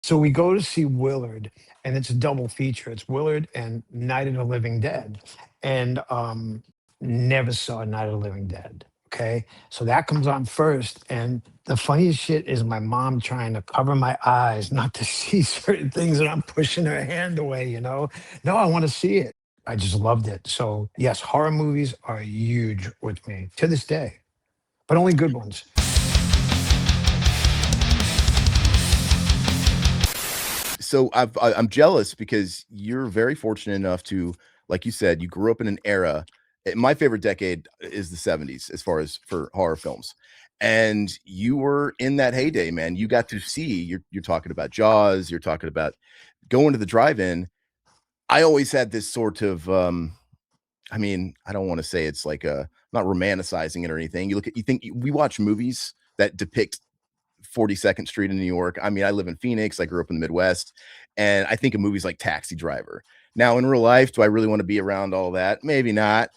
So we go to see Willard, and it's a double feature. It's Willard and Night of the Living Dead, and never saw Night of the Living Dead. Okay, so that comes on first, and the funniest shit is my mom trying to cover my eyes not to see certain things, and I'm pushing her hand away. No, I want to see it. I just loved it. So yes, horror movies are huge with me to this day, but only good ones. So I'm jealous because you're very fortunate enough to, like you said, you grew up in an era. My favorite decade is the 70s as far as for horror films. And you were in that heyday, man. You got to see, you're talking about Jaws, you're talking about going to the drive-in. I always had this sort of I mean, I don't want to say it's like a, not romanticizing it or anything. We watch movies that depict 42nd Street in New York. I mean, I live in Phoenix. I grew up in the Midwest, and I think of movies like Taxi Driver. Now, in real life, do I really want to be around all that? Maybe not. I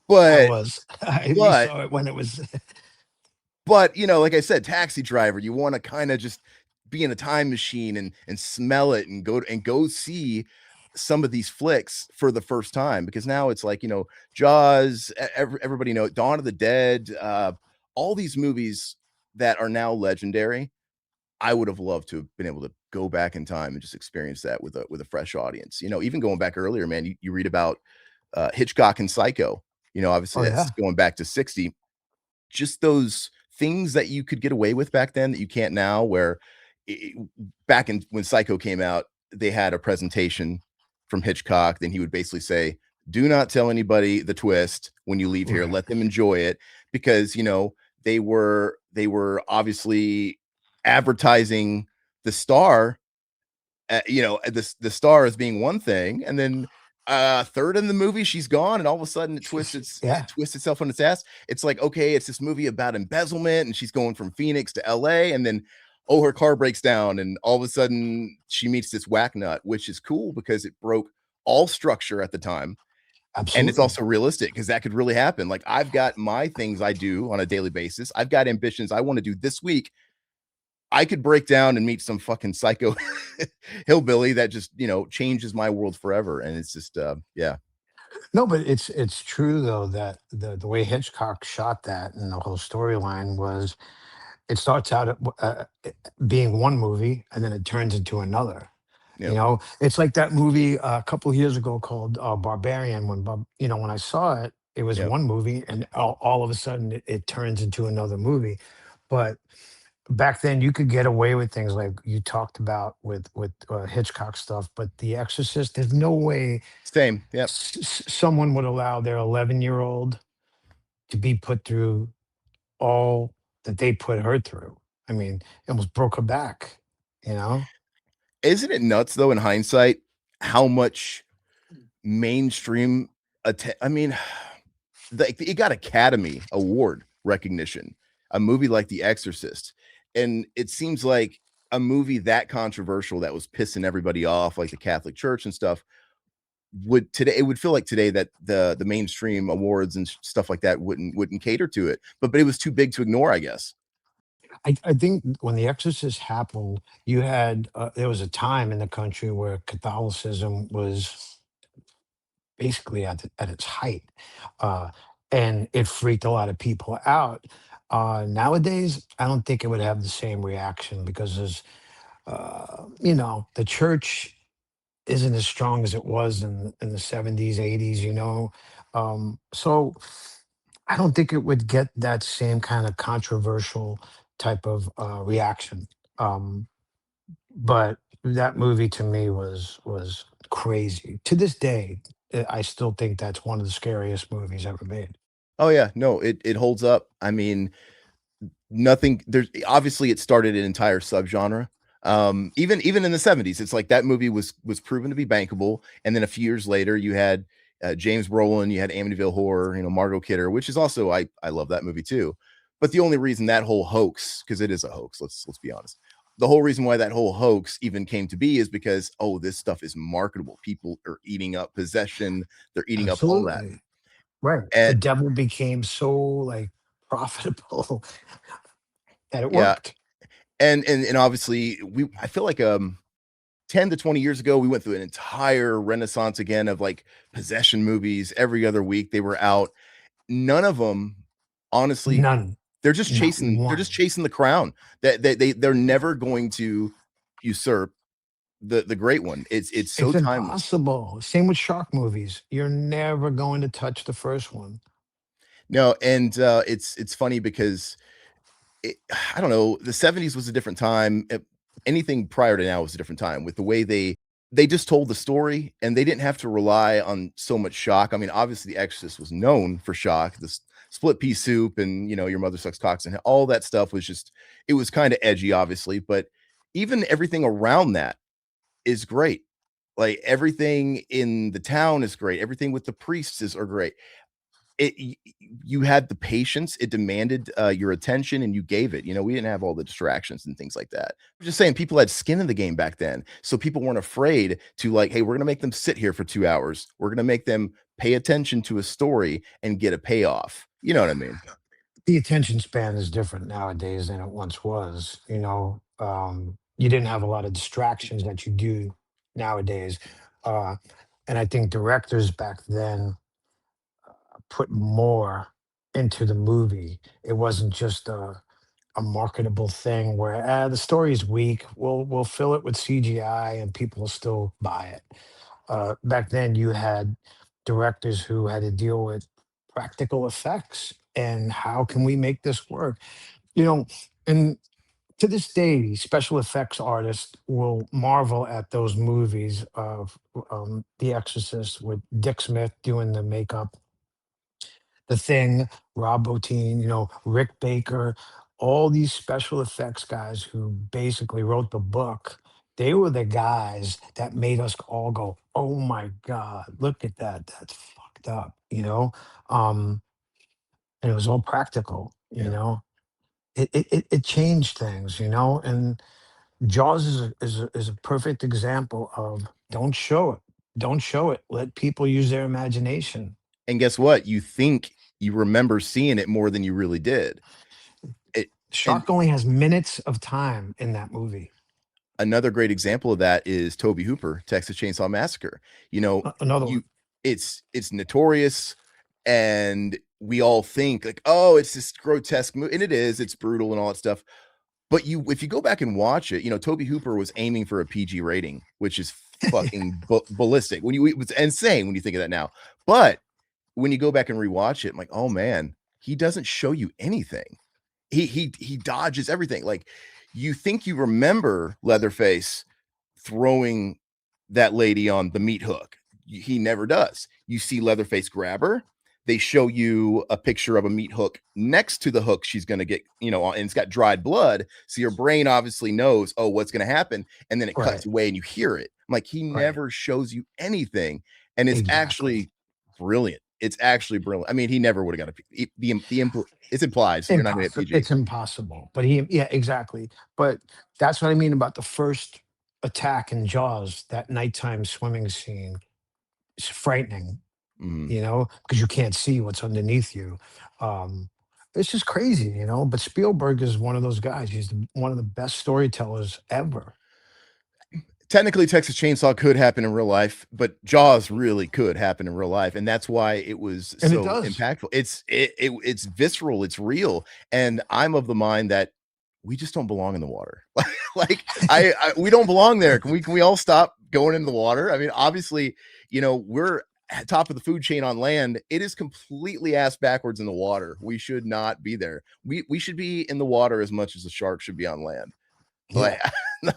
But was. We but saw it when it was. but like I said, Taxi Driver, you want to kind of just be in a time machine and smell it and go see some of these flicks for the first time, because now it's like, Jaws, everybody know Dawn of the Dead, all these movies that are now legendary. I would have loved to have been able to go back in time and just experience that with a fresh audience. Even going back earlier, man, you read about Hitchcock and Psycho. Oh Obviously yeah. that's going back to 60. Just those things that you could get away with back then that you can't now, where back in when Psycho came out, they had a presentation from Hitchcock. Then he would basically say, do not tell anybody the twist when you leave here. Right. Let them enjoy it, because they were obviously advertising the star, the star as being one thing, and then third in the movie she's gone, and all of a sudden it Yeah. twists itself on its ass. It's like, okay, it's this movie about embezzlement, and she's going from Phoenix to LA, and then her car breaks down, and all of a sudden she meets this whack nut, which is cool because it broke all structure at the time. And it's Absolutely. also realistic because that could really happen. Like, I've got my things I do on a daily basis. I've got ambitions I want to do this week. I could break down and meet some fucking psycho hillbilly that just, changes my world forever. And it's just, yeah. No, but it's true though that the way Hitchcock shot that and the whole storyline was it starts out being one movie and then it turns into another. Yep. It's like that movie a couple of years ago called Barbarian. When I saw it, it was Yep. one movie, and all of a sudden it turns into another movie. But back then, you could get away with things like you talked about with Hitchcock stuff. But The Exorcist, there's no way Same. Yep. someone would allow their 11-year-old to be put through all that they put her through. I mean, it almost broke her back. You know. Isn't it nuts though, in hindsight, how much mainstream I mean, it got Academy Award recognition, a movie like The Exorcist. And it seems like a movie that controversial, that was pissing everybody off, like the Catholic Church and stuff, it would feel like today that the mainstream awards and stuff like that wouldn't cater to it. But it was too big to ignore, I guess. I think when The Exorcist happened, you had there was a time in the country where Catholicism was basically at its height, uh, and it freaked a lot of people out. Nowadays, I don't think it would have the same reaction because the church isn't as strong as it was in the 70s, 80s. So I don't think it would get that same kind of controversial type of reaction. Um, but that movie to me was crazy. To this day, I still think that's one of the scariest movies ever made. Oh yeah, no, it holds up. I mean, nothing there's obviously it started an entire subgenre. Even in the 70s, it's like that movie was proven to be bankable, and then a few years later you had James Brolin, you had Amityville Horror, Margot Kidder, which is also, I love that movie too. But the only reason that whole hoax, because it is a hoax, let's be honest, the whole reason why that whole hoax even came to be is because, oh, this stuff is marketable, people are eating up possession, they're eating up all that. Absolutely. Right. The And devil became so like profitable that it yeah, worked. and obviously I feel like 10 to 20 years ago, we went through an entire renaissance again of like possession movies. Every other week they were out. None of them, honestly, None, they're just not they're just one. chasing the crown. They're never going to usurp the great one. It's so It's timeless. impossible. Same with shark movies. You're never going to touch the first one. No, and it's funny because it, I don't know, the 70s was a different time. Anything prior to now was a different time with the way they just told the story and they didn't have to rely on so much shock. I mean, obviously The Exorcist was known for shock, this split pea soup and your mother sucks cocks and all that stuff was just it was kind of edgy obviously, but even everything around that is great. Like everything in the town is great. Everything with the priests are great. You had the patience, it demanded your attention and you gave it. We didn't have all the distractions and things like that. I'm just saying people had skin in the game back then, so people weren't afraid to like, hey, we're going to make them sit here for 2 hours, we're going to make them pay attention to a story and get a payoff. You know what I mean? The attention span is different nowadays than it once was. You didn't have a lot of distractions that you do nowadays. Uh, and I think directors back then put more into the movie. It wasn't just a marketable thing where the story is weak. We'll fill it with CGI and people will still buy it. Back then, you had directors who had to deal with practical effects and how can we make this work? You know, and to this day, special effects artists will marvel at those movies of The Exorcist with Dick Smith doing the makeup, The Thing, Rob Bottin, Rick Baker, all these special effects guys who basically wrote the book. They were the guys that made us all go, "Oh my God, look at that. That's fucked up," and it was all practical, Yeah. It changed things, and Jaws is a perfect example of don't show it. Don't show it. Let people use their imagination. And guess what? You think you remember seeing it more than you really did. It and Shark only has minutes of time in that movie. Another great example of that is Toby Hooper, Texas Chainsaw Massacre. You know, Another you one. it's notorious and we all think like, "Oh, it's this grotesque movie," and it is, it's brutal and all that stuff. But if you go back and watch it, Toby Hooper was aiming for a PG rating, which is fucking ballistic. It's insane when you think of that now. But when you go back and rewatch it, I'm like, "Oh man, he doesn't show you anything." He dodges everything. Like you think you remember Leatherface throwing that lady on the meat hook. He never does. You see Leatherface grab her. They show you a picture of a meat hook next to the hook she's going to get, and it's got dried blood. So your brain obviously knows, oh, what's going to happen. And then it Right. cuts away and you hear it. I'm like, he Right. never shows you anything. And it's Exactly. actually brilliant. It's actually brilliant. I mean, he never would have got it's implied. So you're not going to get Impossible. PG. It's impossible. But yeah, exactly. But that's what I mean about the first attack in Jaws, that nighttime swimming scene. It's frightening, Mhm. because you can't see what's underneath you. Um, it's just crazy, But Spielberg is one of those guys. He's one of the best storytellers ever. Technically, Texas Chainsaw could happen in real life, but Jaws really could happen in real life, and that's why it was And it so does. impactful. It's visceral, it's real, and I'm of the mind that we just don't belong in the water. Like we don't belong there. Can we all stop going into the water? I mean, obviously, we're at top of the food chain on land. It is completely ass backwards in the water. We should not be there. We should be in the water as much as the shark should be on land. Yeah.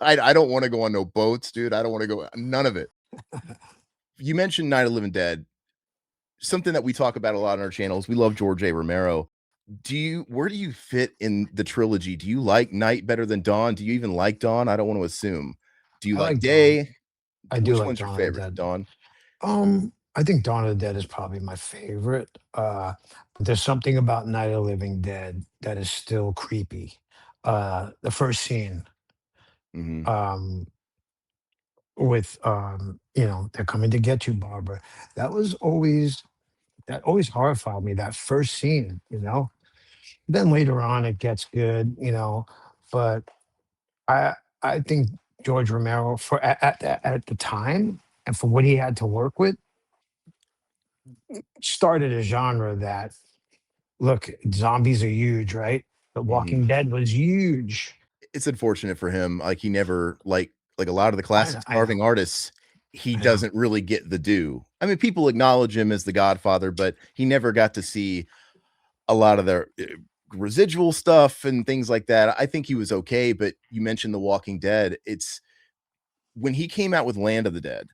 Like I don't want to go on no boats, dude. I don't want to go none of it. You mentioned Night of the Living Dead, something that we talk about a lot on our channels. We love George A. Romero. Where do you fit in the trilogy? Do you like Night better than Dawn? Do you even like Dawn? I don't want to assume. Do you I like like Dawn. Day? I do Which like one's your Dawn of the favorite? Dead. Dawn? I think Dawn of the Dead is probably my favorite. But there's something about Night of the Living Dead that is still creepy. The first scene, Mhm. um, with they're coming to get you, Barbara. That was always that always horrified me. That first scene. Then later on it gets good. But I I think George Romero for at the time and for what he had to work with, started a genre that, look, zombies are huge, right? The Mhm. Walking Dead was huge. It's unfortunate for him, like, he never like a lot of the classic I know, starving artists, he I know. doesn't really get the due. I mean, people acknowledge him as the godfather, but he never got to see a lot of the, residual stuff and things like that. I think he was okay, but you mentioned The Walking Dead, it's when he came out with Land of the Dead,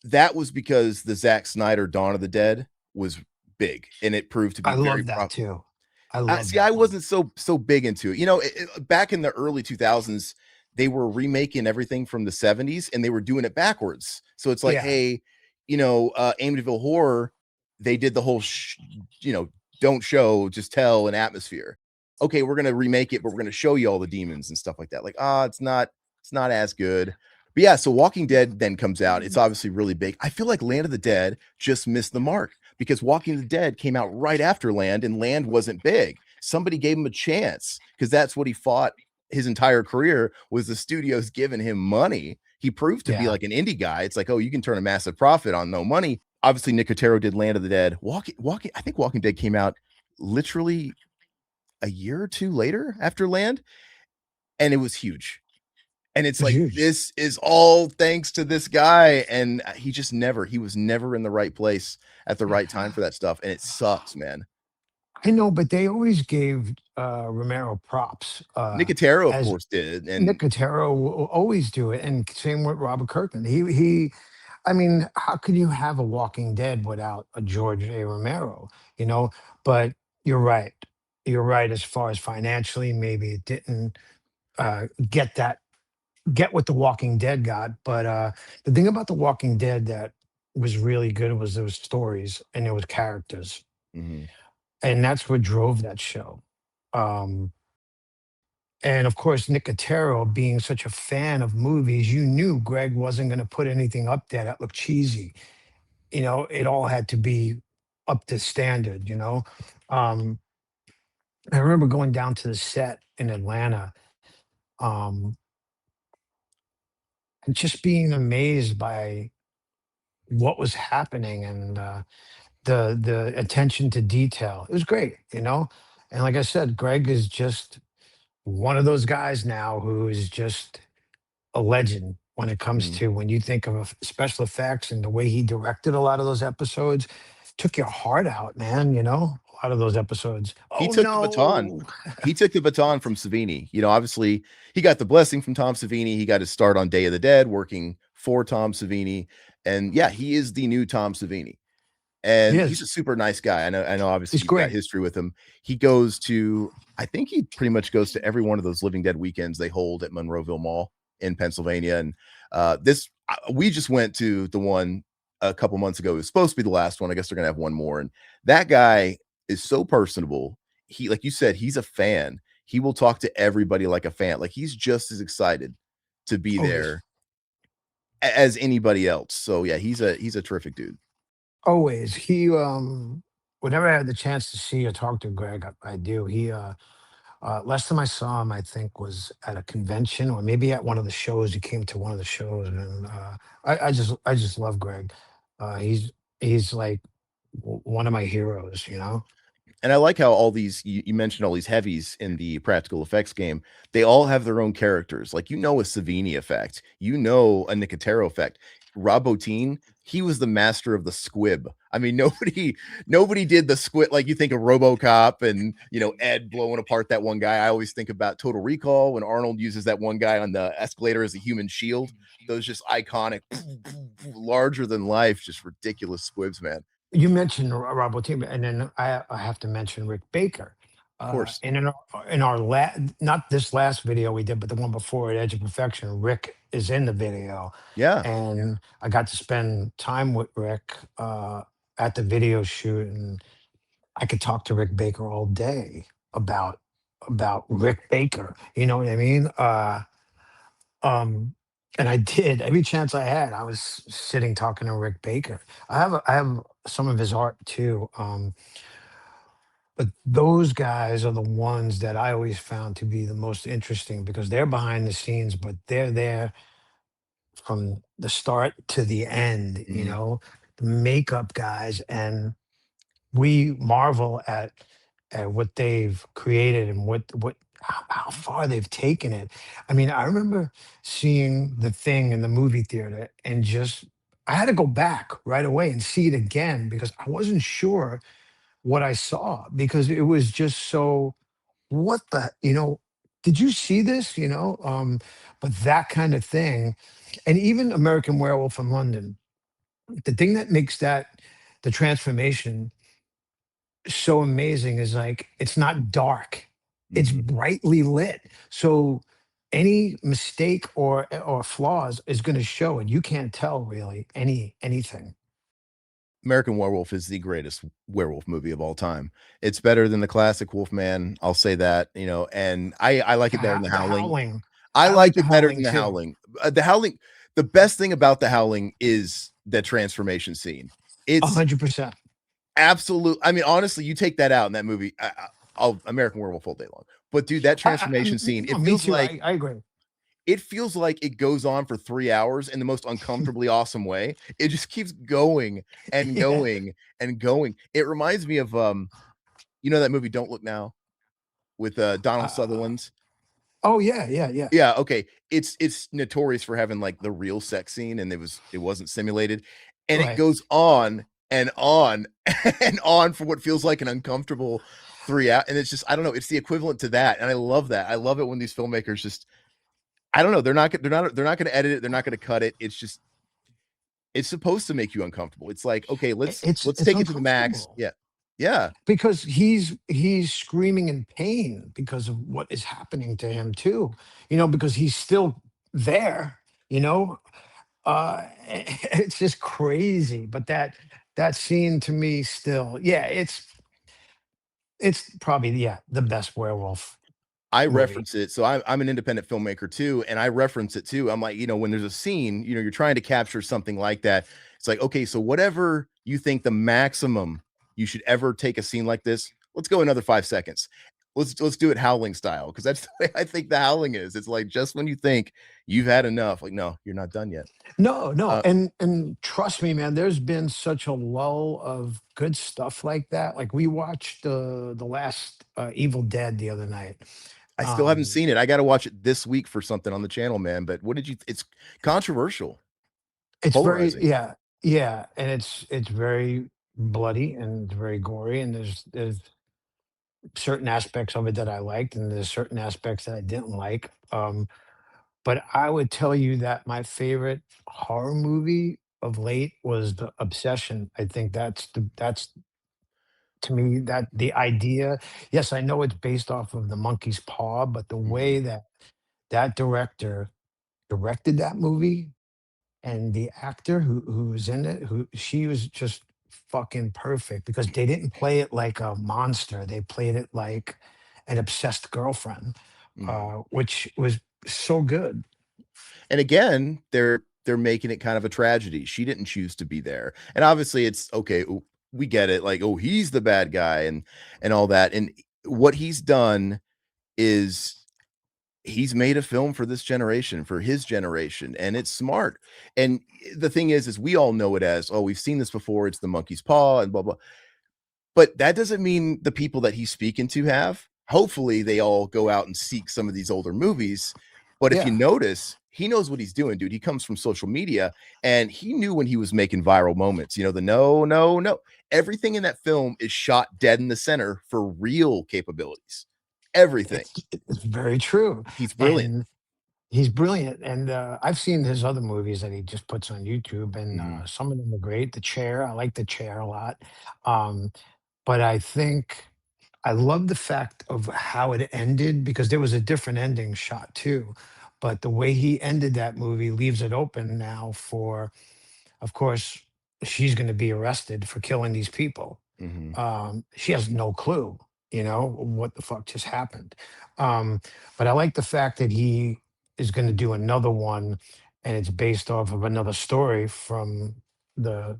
that was because the Zack Snyder Dawn of the Dead was big, and it proved to I be very love that profitable. too. I I love see, I that one. wasn't so big into it. You know, back in the early 2000s, they were remaking everything from the 70s, and they were doing it backwards. So it's like, Yeah, hey, Amityville Horror, they did the whole, you know, don't show, just tell an atmosphere. Okay, we're gonna remake it, but we're gonna show you all the demons and stuff like that. Like, it's not as good. But yeah, so Walking Dead then comes out. It's obviously really big. I feel like Land of the Dead just missed the mark because Walking the Dead came out right after Land, and Land wasn't big. Somebody gave him a chance because that's what he fought his entire career, was the studios giving him money. He proved to be yeah. like an indie guy. It's like, oh, you can turn a massive profit on no money. Obviously, Nicotero did Land of the Dead. I think Walking Dead came out literally a year or two later after Land, and it was huge. And it's It's like, huge. this is all thanks to this guy. And he was never in the right place at the right time for that stuff. And it sucks, man. I know, but they always gave Romero props. Nicotero, of As course, did. And Nicotero will always do it, and same with Robert Kirkman. I mean, how could you have a Walking Dead without a George A. Romero? You know, but you're right. You're right. As far as financially, maybe it didn't get what the Walking Dead got. But the thing about the Walking Dead that was really good was there was stories and there was characters, mhm. and that's what drove that show. Um, and of course, Nicotero, being such a fan of movies, you knew Greg wasn't going to put anything up there that looked cheesy. You know, it all had to be up to standard. Um, I remember going down to the set in Atlanta, um, and just being amazed by what was happening and the attention to detail. It was great, And like I said, Greg is just one of those guys now who is just a legend when it comes Mhm. to when you think of special effects and the way he directed a lot of those episodes. Took your heart out, man. A lot of those episodes. He Oh took the baton. no. He took the baton from Savini. Obviously, he got the blessing from Tom Savini. He got his start on Day of the Dead working for Tom Savini. And yeah, he is the new Tom Savini. He And he's a is. super nice guy. I know obviously He's you've got great. history with him. He goes to I think he pretty much goes to every one of those Living Dead weekends they hold at Monroeville Mall in Pennsylvania. And this we just went to the one a couple months ago. It was supposed to be the last one. I guess they're gonna have one more. And that guy is so personable. He, like you said, he's a fan. He will talk to everybody like a fan. Like, he's just as excited to be Always. there as anybody else. So yeah, he's a terrific dude. Always. Whenever I had the chance to see or talk to Greg, I do. Last time I saw him, I think, was at a convention or maybe at one of the shows. He came to one of the shows, and I just love Greg. He's like one of my heroes. And I like how all these you mentioned all these heavies in the practical effects game. They all have their own characters. Like, a Savini effect, a Nicotero effect. Rob Bottin, he was the master of the squib. I mean, nobody did the squib. Like, you think of RoboCop and Ed blowing apart that one guy. I always think about Total Recall when Arnold uses that one guy on the escalator as a human shield. Those just iconic, larger than life, just ridiculous squibs, man. You mentioned Rob Bottin, and then I have to mention Rick Baker. Of course. And not this last video we did, but the one before at Edge of Perfection, Rick is in the video, Yeah. and I got to spend time with Rick at the video shoot, and I could talk to Rick Baker all day about Rick Baker. You know what I mean? Um, and I did every chance I had. I was sitting talking to Rick Baker. I have some of his art too. But those guys are the ones that I always found to be the most interesting because they're behind the scenes, but they're there from the start to the end, Mhm. the makeup guys. And we marvel at what they've created and what how far they've taken it. I mean, I remember seeing the thing in the movie theater and just I had to go back right away and see it again because I wasn't sure what I saw because it was just so what the did you see this but that kind of thing. And even American Werewolf in London, the thing that makes that the transformation so amazing is like it's not dark, it's Mhm. brightly lit. So any mistake or flaws is going to show and you can't tell really anything. American Werewolf is the greatest werewolf movie of all time. It's better than the classic Wolfman, I'll say that, and I like it better than The The Howling. Howling, I I like like the it better than Howling The too. Howling. The Howling the best thing about The Howling is the transformation scene. A It's 100%. absolute I mean, honestly, you take that out in that movie, I'll American Werewolf all day long. But dude, that transformation scene, No, me too, I agree. it feels like it goes on for 3 hours in the most uncomfortably awesome way. It just keeps going and Yeah. going and going. It reminds me of, that movie Don't Look Now with, Donald uh, Sutherland? oh yeah, yeah, yeah. Yeah, okay. It's notorious for having, like, the real sex scene, and it wasn't simulated, and it Right. goes on and on and on for what feels like an uncomfortable 3 hou and it's just I don't know, it's the equivalent to that, and I love that. I love it when these filmmakers just I don't know, they're not gonna edit it, they're not gonna cut it. It's just it's supposed to make you uncomfortable. It's like, "Okay, let's It's take it to the max." uncomfortable Yeah. Yeah. because he's screaming in pain because of what is happening to him too. Because he's still there. You know, it's just crazy. But that scene to me still, yeah, it's probably the best werewolf I movie. reference it. So I'm an independent filmmaker too, and I reference it too. I'm like, when there's a scene, you're trying to capture something like that. It's like, okay, so whatever you think the maximum you should ever take a scene like this, let's go another 5 seconds. Let's do it howling style because that's the way I think the howling is. It's like just when you think you've had enough, like no, you're not done yet. No, no, Uh, and trust me, man. There's been such a lull of good stuff like that. Like we watched the last Evil Dead the other night. I still haven't Um, seen it. I got to watch it this week for something on the channel, man. But what did you? It's controversial, it's very polarizing. yeah, yeah, and it's very bloody and it's very gory, and there's certain aspects of it that I liked, and there's certain aspects that I didn't like. But I would tell you that my favorite horror movie of late was The Obsession. I think that's to me that the idea. Yes, I know it's based off of The Monkey's Paw, but the Mhm. way that that director directed that movie and the actor who was in it, who she was just fucking perfect because they didn't play it like a monster. They played it like an obsessed girlfriend, Mhm. which was so good. And again, they're making it kind of a tragedy. She didn't choose to be there. And obviously it's okay, we get it, like, oh, he's the bad guy and all that. And what he's done is he's made a film for this generation, for his generation, and it's smart. And the thing is we all know it as, oh, we've seen this before, it's the monkey's paw and blah blah. But that doesn't mean the people that he's speaking to have. Hopefully, they all go out and seek some of these older movies. But if you Yeah, notice, he knows what he's doing, dude. He comes from social media and he knew when he was making viral moments, the no, no, no. Everything in that film is shot dead in the center for real capabilities. Everything. it's very true, He's brilliant. and he's brilliant. And I've seen his other movies that he just puts on YouTube, and Mhm, some of them are great. The Chair, I like The Chair a lot. Um, but I think I love the fact of how it ended because there was a different ending shot too. But the way he ended that movie leaves it open now for, of course, she's going to be arrested for killing these people. mhm. She has no clue, what the fuck just happened. Um, but I like the fact that he is going to do another one, and it's based off of another story from the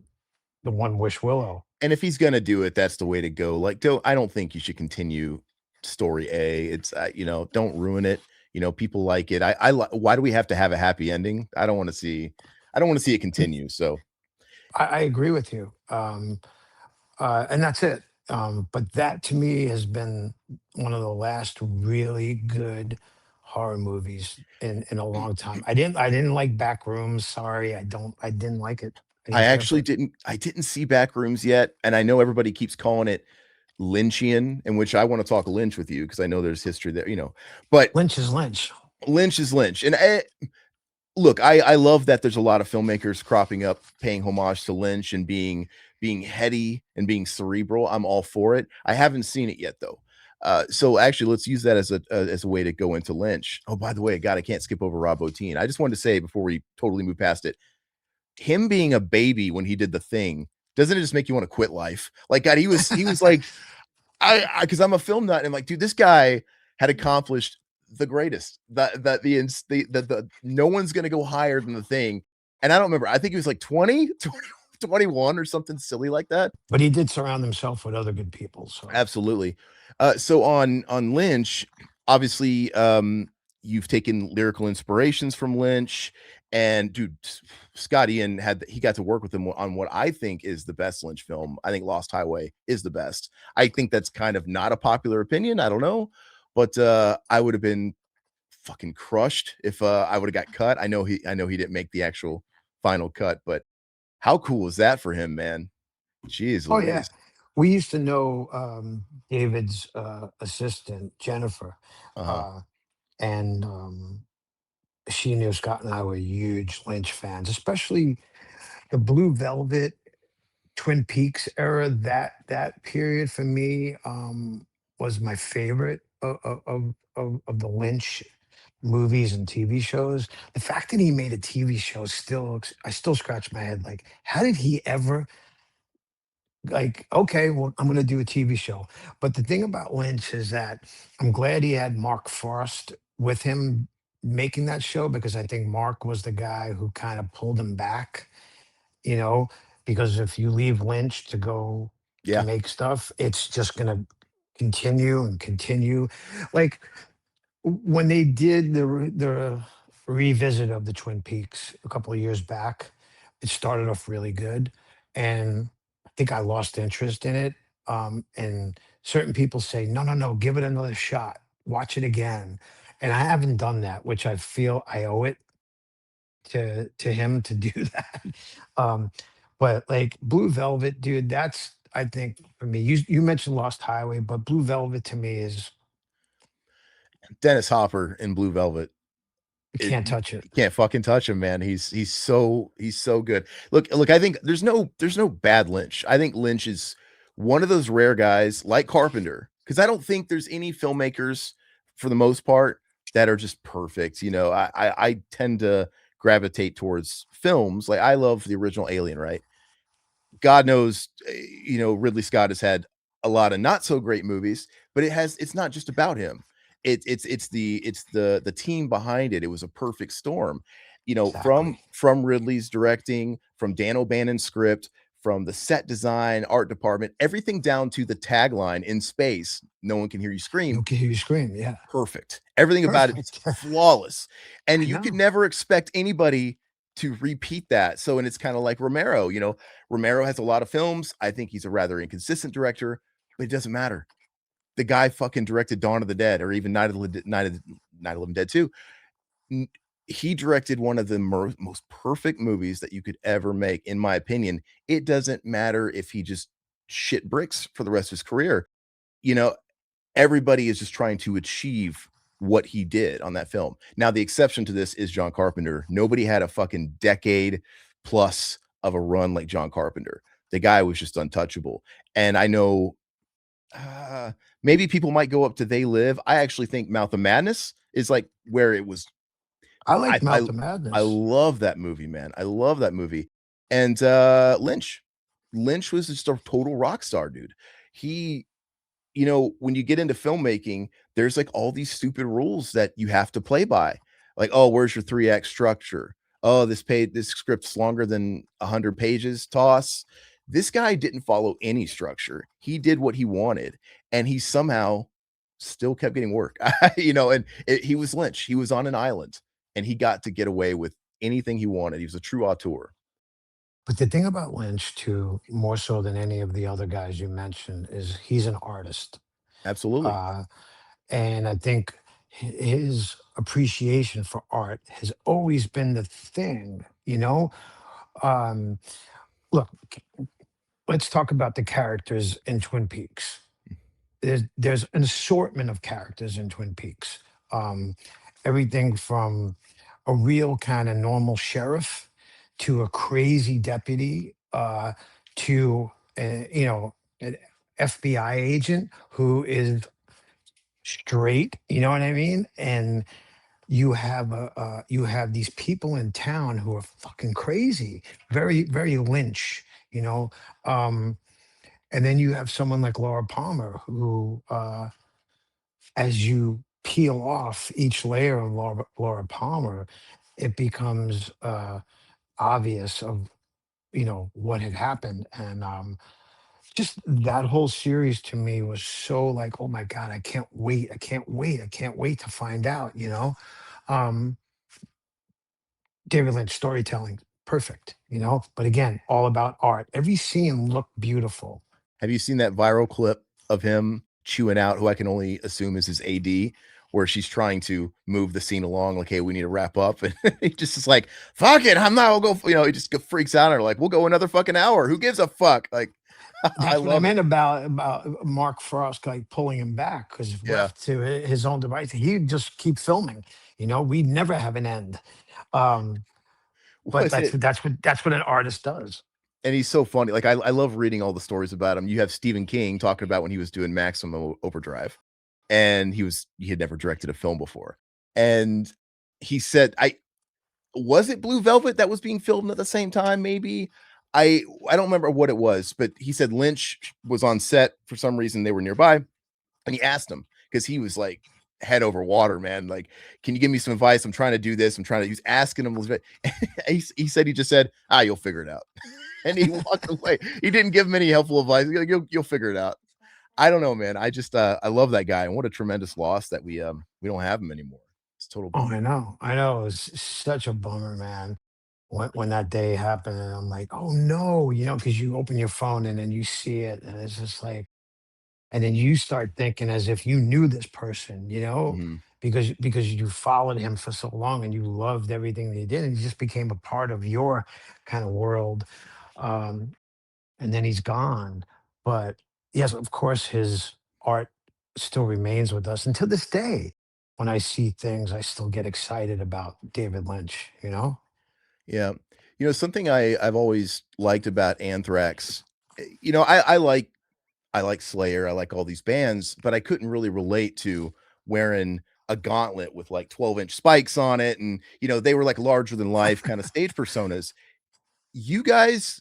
the one Wish Willow. And if he's gonna do it, that's the way to go. Like, I don't think you should continue story A. It's don't ruin it. People like it. Why do we have to have a happy ending? I don't want to see it continue. So I agree with you. And that's it. But that to me has been one of the last really good horror movies in a long time. I didn't like Backrooms. Sorry, I didn't like it. I I didn't care for actually it. didn't see Backrooms yet, and I know everybody keeps calling it Lynchian, in which I want to talk Lynch with you because I know there's history there. But Lynch is Lynch. Lynch is Lynch, and look, I love that there's a lot of filmmakers cropping up paying homage to Lynch and being heady and being cerebral. I'm all for it. I haven't seen it yet though. So actually, let's use that as a way to go into Lynch. Oh, by the way, God, I can't skip over Rob Bottin. I just wanted to say before we totally move past it, him being a baby when he did The Thing, doesn't it just make you want to quit life? Like, God, he was like, because I'm a film nut and I'm like, dude, this guy had accomplished the greatest. The no one's gonna go higher than The Thing. And I don't remember. I think he was like 20, 21 or something silly like that. But he did surround himself with other good people. So Absolutely. So on Lynch, obviously, you've taken lyrical inspirations from Lynch, and dude, Scott Ian he got to work with him on what I think is the best Lynch film. I think Lost Highway is the best. I think that's kind of not a popular opinion. I don't know, but I would have been fucking crushed if I would have got cut. I know he didn't make the actual final cut, but how cool was that for him, man? Jeez oh yeah, Louise. we used to know David's assistant Jennifer, Uh-huh. uh, and she knew Scott and I were huge Lynch fans, especially the Blue Velvet Twin Peaks era. That period for me was my favorite of the Lynch movies and TV shows. The fact that he made a TV show I still scratch my head. Like, how did he ever like? Okay, well, I'm going to do a TV show. But the thing about Lynch is that I'm glad he had Mark Frost with him making that show, because I think Mark was the guy who kind of pulled him back, you know, because if you leave Lynch to go to Yeah. make stuff, it's just gonna continue and continue. Like when they did the revisit of the Twin Peaks a couple of years back, it started off really good, and I think I lost interest in it. And certain people say, no, no, no, give it another shot, watch it again, and I haven't done that, which I feel I owe it to him to do that. Um, but like Blue Velvet, dude, that's I think for me. You mentioned Lost Highway, but Blue Velvet to me is Dennis Hopper in Blue Velvet. you can't touch it. You can't fucking touch him, man. He's so good. Look, I think there's no bad Lynch. I think Lynch is one of those rare guys like Carpenter, because I don't think there's any filmmakers for the most part that are just perfect. I tend to gravitate towards films. Like, I love the original Alien, right? God knows, Ridley Scott has had a lot of not so great movies, but it's not just about him. It's the team behind it. It was a perfect storm, from Exactly. Ridley's directing, from Dan O'Bannon's script, from the set design, art department, everything down to the tagline "In space, no one can hear you scream." No can hear you scream. Yeah, Perfect. Everything about it is perfect. flawless. And I you could know. never expect anybody to repeat that. So, and it's kind of like Romero, Romero has a lot of films. I think he's a rather inconsistent director, but it doesn't matter. The guy fucking directed Dawn of the Dead, or even Night of the Living Dead 2. N- He directed one of the most perfect movies that you could ever make, in my opinion. It doesn't matter if he just shit bricks for the rest of his career. You know, Everybody is just trying to achieve what he did on that film. Now, the exception to this is John Carpenter. Nobody had a fucking decade plus of a run like John Carpenter. The guy was just untouchable. And I know, maybe people might go up to They Live. I actually think Mouth of Madness is like where it was. I I like I Mouth of I Madness. love that movie, man. I love that movie. And Lynch. Lynch was just a total rock star, dude. He when you get into filmmaking, there's like all these stupid rules that you have to play by. Like, oh, where's your 3 act structure? Oh, this script's longer than 100 pages. Toss. This guy didn't follow any structure. He did what he wanted, and he somehow still kept getting work. And he was Lynch. He was on an island, and he got to get away with anything he wanted. He was a true auteur. But the thing about Lynch, too, more so than any of the other guys you mentioned, is he's an artist. Absolutely. Uh, and I think his appreciation for art has always been the thing, you know? Um, Look, let's talk about the characters in Twin Peaks. There's an assortment of characters in Twin Peaks. Um, Everything from a real kind of normal sheriff to a crazy deputy to an FBI agent who is straight. You know what I mean? And you have these people in town who are fucking crazy, very Lynch. You know, um, and then you have someone like Laura Palmer who as you peel off each layer of Laura Palmer, it becomes obvious of what had happened, and just that whole series to me was so like, oh my god, I can't wait to find out. Um, David Lynch storytelling, perfect. But again, all about art. Every scene looked beautiful. Have you seen that viral clip of him chewing out who I can only assume is his AD, where she's trying to move the scene along, like, hey, we need to wrap up. And he just is like, fuck it, I'm not, I'll go, he just freaks out and like, we'll go another fucking hour. Who gives a fuck? Like, I That's what I love it. meant about Mark Frost like pulling him back, because Yeah. left to his own device, he'd just keep filming. We'd never have an end. Um, but Was it? that's what an artist does. And he's so funny. Like, I love reading all the stories about him. You have Stephen King talking about when he was doing Maximum Overdrive, and he had never directed a film before. And he said, was it Blue Velvet that was being filmed at the same time? Maybe I don't remember what it was, but he said Lynch was on set for some reason. They were nearby, and he asked him because he was like head over water, man. Like, can you give me some advice? I'm trying to do this. He's asking him. He said he just said, you'll figure it out, and he walked away. He didn't give him any helpful advice. You'll figure it out. I don't know, man. I love that guy, and what a tremendous loss that we don't have him anymore. It's a total Oh, bummer. I know. It's such a bummer, man. When that day happened, and I'm like, oh no, because you open your phone and then you see it, and it's just like, and then you start thinking as if you knew this person, Mhm. because you followed him for so long and you loved everything they did, and he just became a part of your kind of world. Um, and then he's gone. But yes, of course, his art still remains with us. And to this day, when I see things, I still get excited about David Lynch. Yeah. Something I've always liked about Anthrax, I like Slayer, I like all these bands, but I couldn't really relate to wearing a gauntlet with like 12-inch spikes on it, and they were like larger than life kind of stage personas. You guys,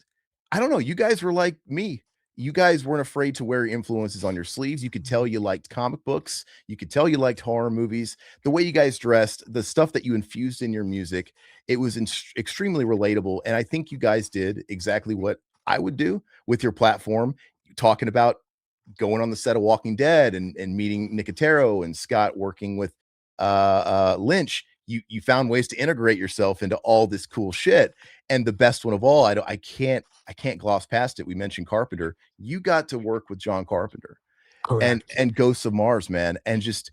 I don't know, you guys were like me. You guys weren't afraid to wear your influences on your sleeves. You could tell you liked comic books. You could tell you liked horror movies. The way you guys dressed, the stuff that you infused in your music, it was extremely relatable. And I think you guys did exactly what I would do with your platform, talking about going on the set of Walking Dead and meeting Nicotero and Scott working with Lynch. You found ways to integrate yourself into all this cool shit. And the best one of all, I can't gloss past it. We mentioned Carpenter. You got to work with John Carpenter and Correct. and Ghosts of Mars, man. And just,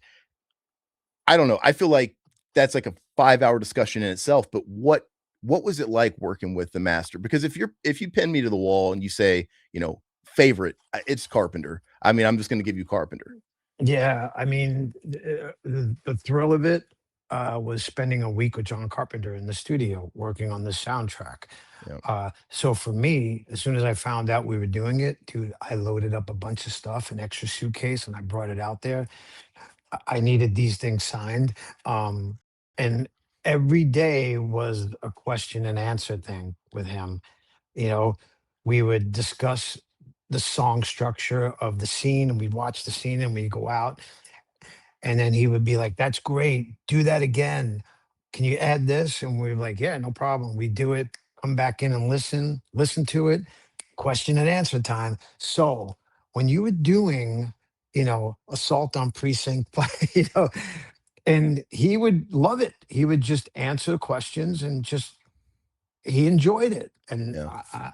I don't know. I feel like that's like a 5-hour discussion in itself. But what was it like working with the master? Because if you pin me to the wall and you say, favorite, it's Carpenter. I mean, I'm just going to give you Carpenter. Yeah, I mean, the thrill of it was spending a week with John Carpenter in the studio working on the soundtrack. Yeah. So for me, as soon as I found out we were doing it, dude, I loaded up a bunch of stuff, an extra suitcase, and I brought it out there. I needed these things signed. And every day was a question and answer thing with him. You know, we would discuss the song structure of the scene, and we'd watch the scene and we'd go out, and then he would be like, "That's great. Do that again. Can you add this?" And we're like, "Yeah, no problem." We do it, come back in and listen to it, question and answer time. So when you were doing, assault on precinct, and he would love it. He would just answer questions and just he enjoyed it. And Yeah.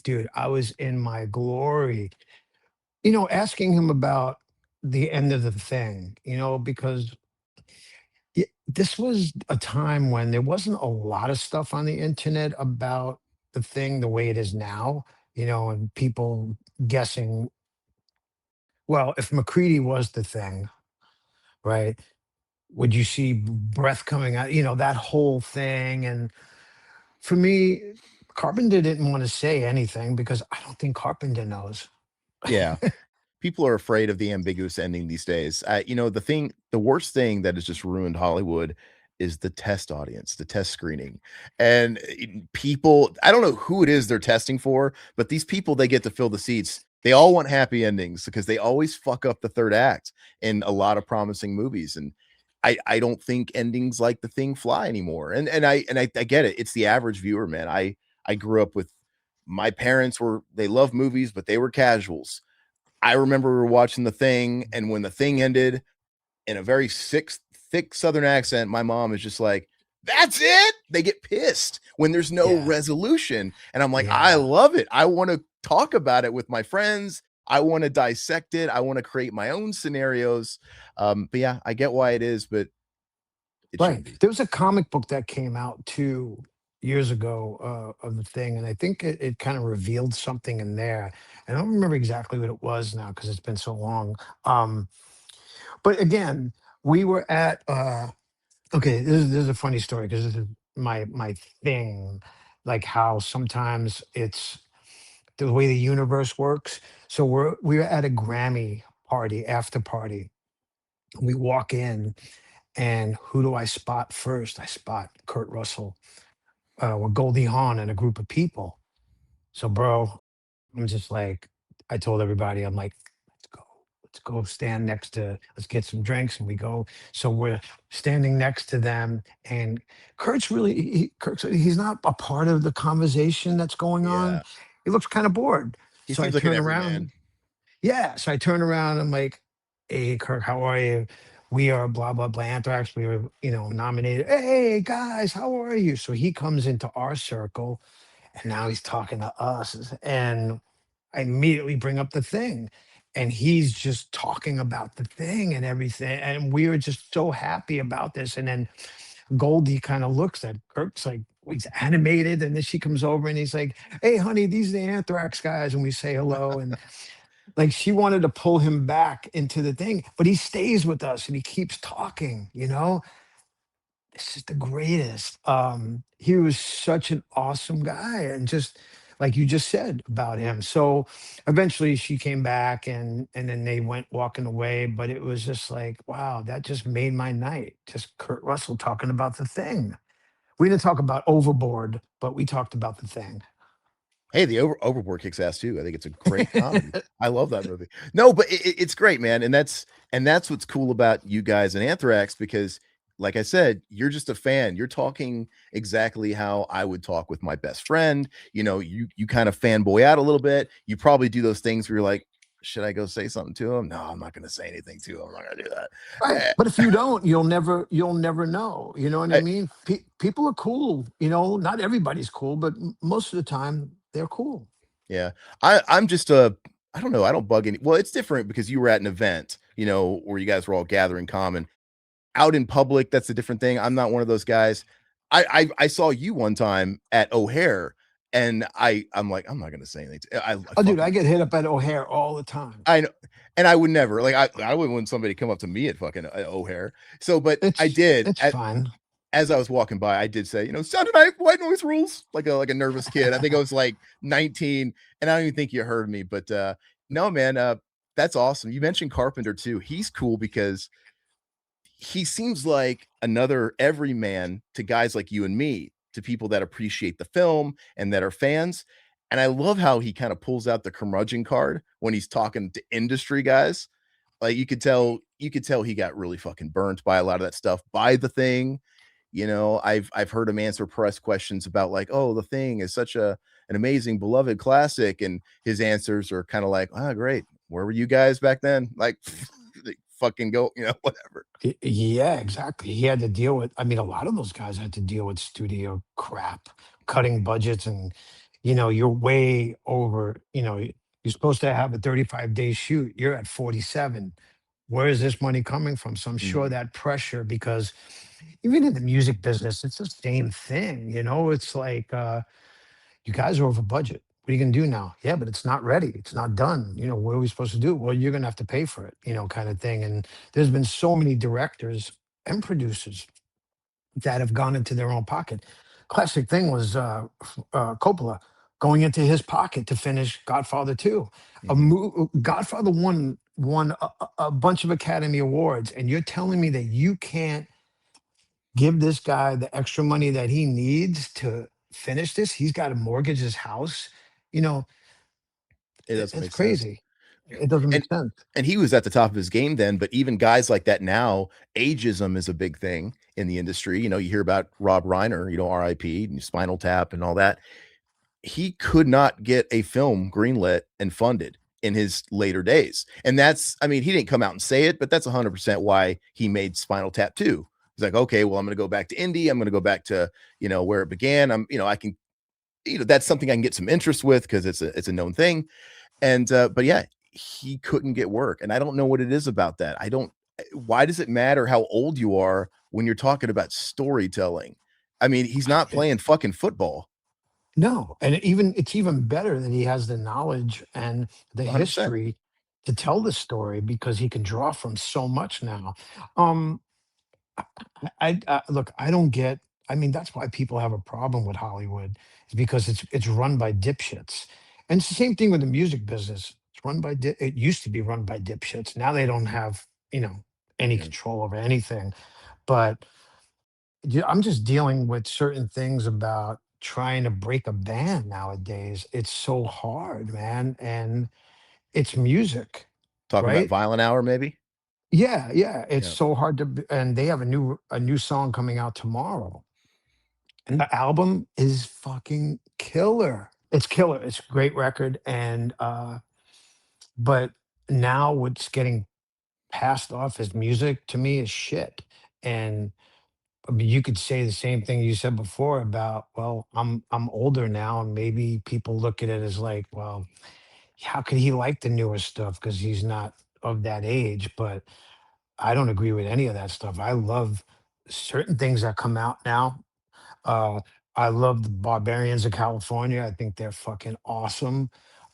dude, I was in my glory. Asking him about the end of the thing, because this was a time when there wasn't a lot of stuff on the internet about the thing the way it is now, and people guessing, well, if McCready was the thing, right? Would you see breath coming out, that whole thing? And for me, Carpenter didn't want to say anything because I don't think Carpenter knows. Yeah. People are afraid of the ambiguous ending these days. The worst thing that has just ruined Hollywood is the test audience, the test screening. And people, I don't know who it is they're testing for, but these people, they get to fill the seats. They all want happy endings because they always fuck up the third act in a lot of promising movies. And I don't think endings like The Thing fly anymore. And I get it. It's the average viewer, man. I grew up with my parents they love movies, but they were casuals. I remember we were watching The Thing, and when The Thing ended, in a very thick Southern accent, my mom is just like, "That's it." They get pissed when there's no Yeah. resolution, and I'm like, I Yeah. love it. I want to talk about it with my friends. I want to dissect it. I want to create my own scenarios. But yeah, I get why it is, but it Right. shouldn't be. There was a comic book that came out 2 years ago of the thing, and I think it kind of revealed something in there. I don't remember exactly what it was now because it's been so long. Um, but again, we were at okay, this is a funny story because this is my thing, like how sometimes it's the way the universe works. So we were at a Grammy party, after party. We walk in, and who do I spot first? I spot Kurt Russell with Goldie Hawn and a group of people. So, bro, I'm just like, I told everybody, I'm like, let's go stand next to, let's get some drinks. And we go. So we're standing next to them. And Kurt's really, he's not a part of the conversation that's going on. Yeah, He looks kind of bored. he So I seems like an turn everyman. around. Yeah. So I turn around. I'm like, hey, Kirk, how are you? We are blah, blah, blah, Anthrax. We were, nominated. Hey, guys, how are you? So he comes into our circle and now he's talking to us. And I immediately bring up the thing. And he's just talking about the thing and everything. And we were just so happy about this. And then Goldie kind of looks at Kirk's like, he's animated. And then she comes over and he's like, hey, honey, these are the Anthrax guys. And we say hello. And like she wanted to pull him back into the thing, but he stays with us and he keeps talking, This is the greatest. He was such an awesome guy, and just like you just said about him. So eventually she came back and then they went walking away, but it was just like, wow, that just made my night. Just Kurt Russell talking about the thing. We didn't talk about Overboard, but we talked about the thing. Hey, the Overboard kicks ass too. I think it's a great comedy. I love that movie. No, but it's great, man, and that's what's cool about you guys and Anthrax because, like I said, you're just a fan. You're talking exactly how I would talk with my best friend. You kind of fanboy out a little bit. You probably do those things where you're like, should I go say something to him? No, I'm not going to say anything to him. I'm not going to do that. Right. Eh, But if you don't, you'll never know. You know what I I- mean? People are cool. Not everybody's cool, but most of the time they're cool. yeah, I'm just I don't know. I don't bug any. Well, it's different because you were at an event, where you guys were all gathering common. Out in public, that's a different thing. I'm not one of those guys. I saw you one time at O'Hare, and I'm like, I'm not gonna say anything. I Oh, dude, I fucking get hit up at O'Hare all the time. I know, and I would never like I wouldn't want somebody to come up to me at fucking O'Hare. So, but I It's did it's fine. as I was walking by, I did say, Saturday night white noise rules, like a nervous kid. I think I was like 19, and I don't even think you heard me. But no, man, that's awesome. You mentioned Carpenter too. He's cool because he seems like another everyman to guys like you and me, to people that appreciate the film and that are fans. And I love how he kind of pulls out the curmudgeon card when he's talking to industry guys. Like you could tell he got really fucking burnt by a lot of that stuff, by the thing. I've heard him answer press questions about like, oh, The Thing is such an amazing beloved classic, and his answers are kind of like, oh, great. Where were you guys back then? Like, fucking go, whatever. Yeah, exactly. He had to deal with, I mean, a lot of those guys had to deal with studio crap, cutting budgets, and, you're way over, you're supposed to have a 35-day shoot. You're at 47. Where is this money coming from? So I'm sure Mhm. that pressure, because even in the music business, it's the same thing. It's like, you guys are over budget. What are you going to do now? Yeah, but it's not ready. It's not done. What are we supposed to do? Well, you're going to have to pay for it, kind of thing. And there's been so many directors and producers that have gone into their own pocket. Classic thing was Coppola going into his pocket to finish Godfather 2. Mhm. Godfather won a bunch of Academy Awards, and you're telling me that you can't give this guy the extra money that he needs to finish this? He's got to mortgage his house. You know, It doesn't it's make sense. crazy. It doesn't make And sense. and he was at the top of his game then, but even guys like that now, ageism is a big thing in the industry. You hear about Rob Reiner, RIP, and Spinal Tap and all that. He could not get a film greenlit and funded in his later days. And I mean, he didn't come out and say it, but that's 100% why he made Spinal Tap 2. He's like, okay, well, I'm going to go back to indie. I'm going to go back to, where it began. I can, that's something I can get some interest with because it's a known thing. And but yeah, he couldn't get work. And I don't know what it is about that. I don't Why does it matter how old you are when you're talking about storytelling? I mean, he's not Eh, playing fucking football. No, and it's even better that he has the knowledge and the 100%. history to tell the story, because he can draw from so much now. Um, look. I don't get. I mean, that's why people have a problem with Hollywood, is because it's run by dipshits, and it's the same thing with the music business. It's run by. It used to be run by dipshits. Now they don't have any Yeah. control over anything. But I'm just dealing with certain things about trying to break a band nowadays. It's so hard, man, and it's music, Talking about right? Violent Hour, maybe? Yeah, yeah. It's Yeah. so hard and they have a new song coming out tomorrow. And the album is fucking killer. It's killer. It's a great record. And but now what's getting passed off as music to me is shit. And I mean, you could say the same thing you said before about, well, I'm older now, and maybe people look at it as like, well, how could he like the newer stuff because he's not of that age? But I don't agree with any of that stuff. I love certain things that come out now. Uh, I love the Barbarians of California. I think they're fucking awesome.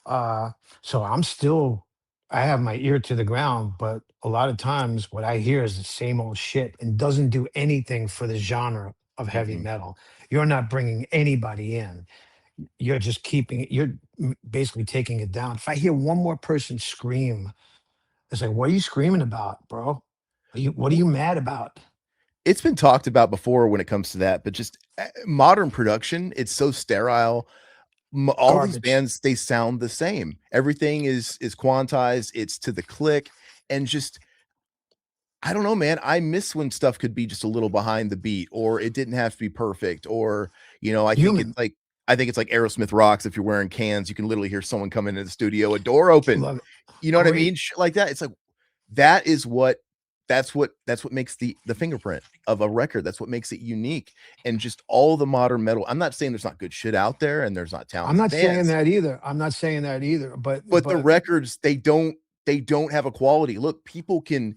Uh, so I have my ear to the ground, but a lot of times what I hear is the same old shit and doesn't do anything for the genre of heavy Mhm. metal. You're not bringing anybody in. You're just basically taking it down. If I hear one more person scream, it's like, what are you screaming about, bro? What are W you mad about? It's been talked about before when it comes to that, but just, modern production, it's so sterile. All these Garbage. bands, they sound the same. Everything is quantized, it's to the click, and just I don't know, man. I miss when stuff could be just a little behind the beat, or it didn't have to be perfect, or, Human. I think it's like Aerosmith rocks. If you're wearing cans, you can literally hear someone come into the studio, a door open. Love it. You know what I Great. mean? Shit like that. It's like that is what that's what makes the fingerprint of a record. That's what makes it unique. And just all the modern metal. I'm not saying there's not good shit out there and there's not I'm talented not saying bands, that either. I'm not saying that either. But but the but records, they don't have a quality. Look, people can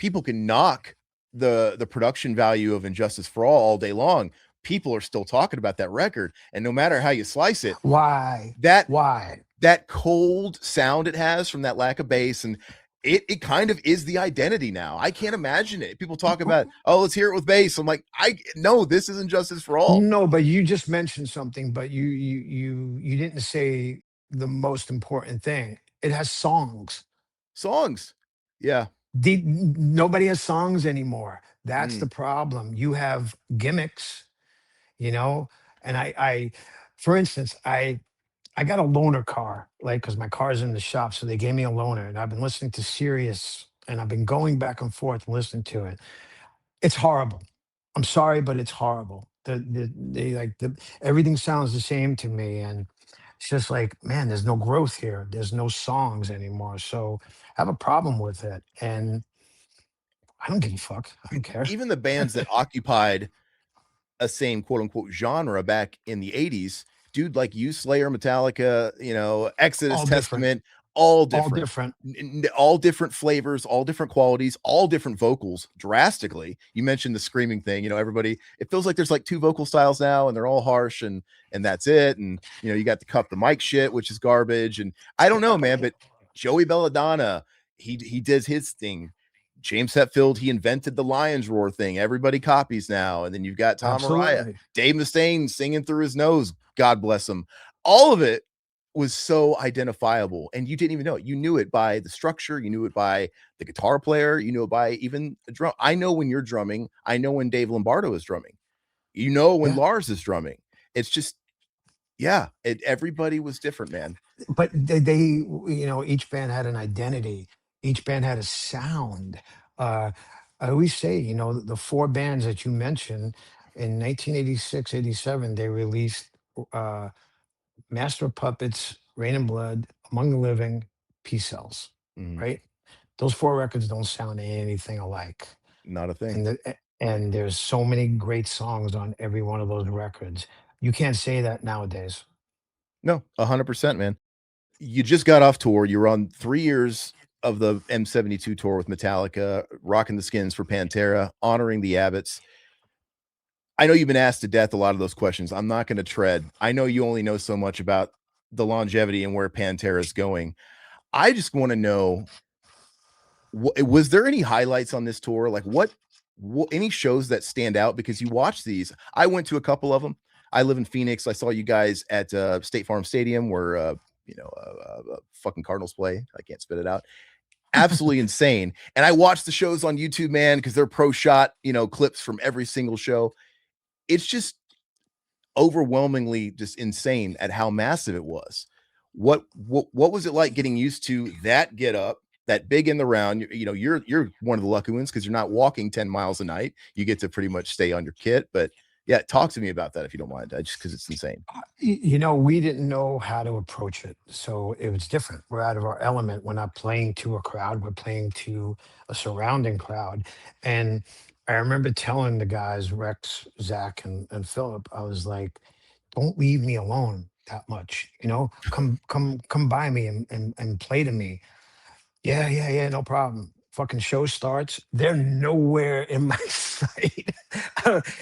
knock the production value of Injustice for all day long. People are still talking about that record, and no matter how you slice it, why? that Why? that cold sound it has from that lack of bass, and it kind of is the identity now. I can't imagine it. People talk about, oh, let's hear it with bass. I'm like, I no, this isn't Justice for All. No, but you just mentioned something, but you didn't say the most important thing. It has songs. Songs. Yeah. Nobody has songs anymore. That's the Mm, problem. You have gimmicks, you know. And for instance, I got a loaner car, like, because my car's in the shop, so they gave me a loaner, and I've been listening to Sirius, and I've been going back and forth listening to it. It's horrible. I'm sorry, but it's horrible. They like everything sounds the same to me, and it's just like, man, there's no growth here. There's no songs anymore. So I have a problem with it, and I don't give a fuck. I don't care. Even the bands that occupied a same quote unquote genre back in the 80s, dude, like you, Slayer, Metallica, you know, Exodus, All different. Testament, all All different. different. All different flavors, all different qualities, all different vocals drastically. You mentioned the screaming thing, you know, everybody, it feels like there's like two vocal styles now and they're all harsh and that's it. And you know, you got the cup the mic shit, which is garbage. And I don't know, man, but Joey Belladonna, he does his thing. James Hetfield, he invented the lion's roar thing. Everybody copies now. And then you've got Tom Araya, Absolutely. Dave Mustaine singing through his nose. God bless him. All of it was so identifiable, and you didn't even know it. You knew it by the structure, you knew it by the guitar player, you knew it by even the drum. I know when you're drumming, I know when Dave Lombardo is drumming, you know when Yeah. Lars is drumming. It's just, yeah, everybody was different, man. But each band had an identity. Each band had a sound. Uh, I always say, the four bands that you mentioned in 1986, 87, they released uh, Master of Puppets, Rain and Blood, Among the Living, Peace Cells, Mhm. right? Those four records don't sound anything alike. Not a thing. And there's so many great songs on every one of those records. You can't say that nowadays. No, 100%, man. You just got off tour. You were on 3 years of the M72 tour with Metallica, rocking the skins for Pantera, honoring the Abbotts. I know you've been asked to death a lot of those questions. I'm not going to tread. I know you only know so much about the longevity and where Pantera is going. I just want to know, was there any highlights on this tour? Like what any shows that stand out because you watch these? I went to a couple of them. I live in Phoenix. I saw you guys at State Farm Stadium where fucking Cardinals play. I can't spit it out. Absolutely insane. And I watched the shows on YouTube, man, because they're pro shot, clips from every single show. It's just overwhelmingly just insane at how massive it was. What was it like getting used to that get up, that big in the round? You're one of the lucky ones because you're not walking 10 miles a night. You get to pretty much stay on your kit. But yeah, talk to me about that if you don't mind, just because it's insane. We didn't know how to approach it, so it was different. We're out of our element. We're not playing to a crowd. We're playing to a surrounding crowd. And I remember telling the guys, Rex, Zach, and Philip, I was like, "Don't leave me alone that much. Come by me and play to me." Yeah, yeah, yeah, no problem. Fucking show starts. They're nowhere in my sight.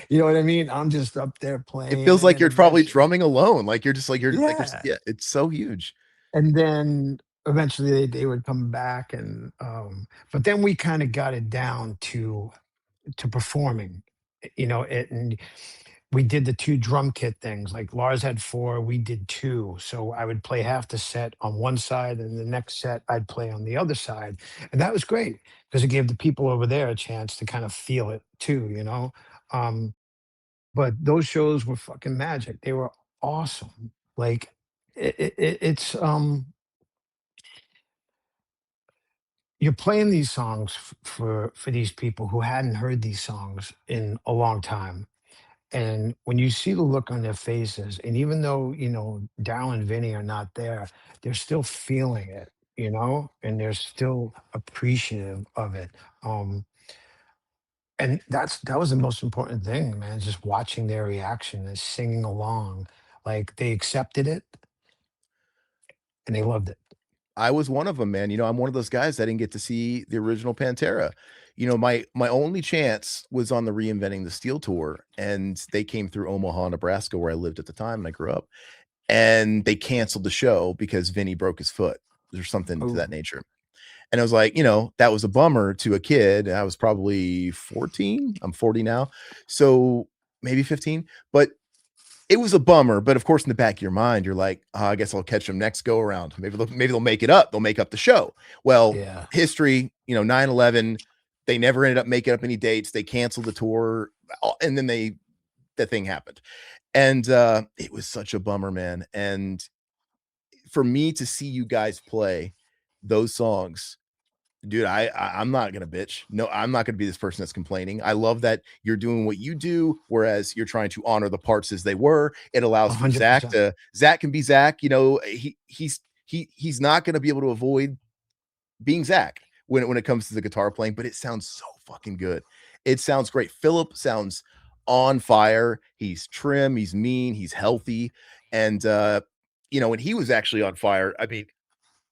You know what I mean? I'm just up there It playing, feels and like then you're probably eventually, drumming alone. Like you're just, yeah. yeah, it's so huge. And then eventually they would come back, and but then we kind of got it down to performing, and we did the two drum kit things. Like Lars had four, we did two. So I would play half the set on one side, and the next set I'd play on the other side. And that was great because it gave the people over there a chance to kind of feel it too. Um, but those shows were fucking magic. They were awesome. Like it's you're playing these songs for these people who hadn't heard these songs in a long time. And when you see the look on their faces, and even though, Daryl and Vinny are not there, they're still feeling it, and they're still appreciative of it. Um, and that was the most important thing, man, just watching their reaction and singing along. Like they accepted it and they loved it. I was one of them, man. I'm one of those guys that didn't get to see the original Pantera. My only chance was on the Reinventing the Steel tour, and they came through Omaha, Nebraska, where I lived at the time and I grew up. And they canceled the show because Vinny broke his foot or something to that Oh, nature. And I was like, that was a bummer to a kid. I was probably 14. I'm 40 now. So maybe 15. But it was a bummer, but of course, in the back of your mind, you're like, I guess I'll catch them next go around. Maybe they'll make it up. They'll make up the show. Well, yeah. history, 9/11, they never ended up making up any dates. They canceled the tour, and then the thing happened. And it was such a bummer, man. And for me to see you guys play those songs Dude, I'm not gonna bitch. No, I'm not gonna be this person that's complaining. I love that you're doing what you do, whereas you're trying to honor the parts as they were. It allows for Zach 100%. to Zach can be Zach. You know, he's not gonna be able to avoid being Zach when it comes to the guitar playing, but it sounds so fucking good. It sounds great. Philip sounds on fire. He's trim, he's mean, he's healthy. And you know, when he was actually on fire, I mean,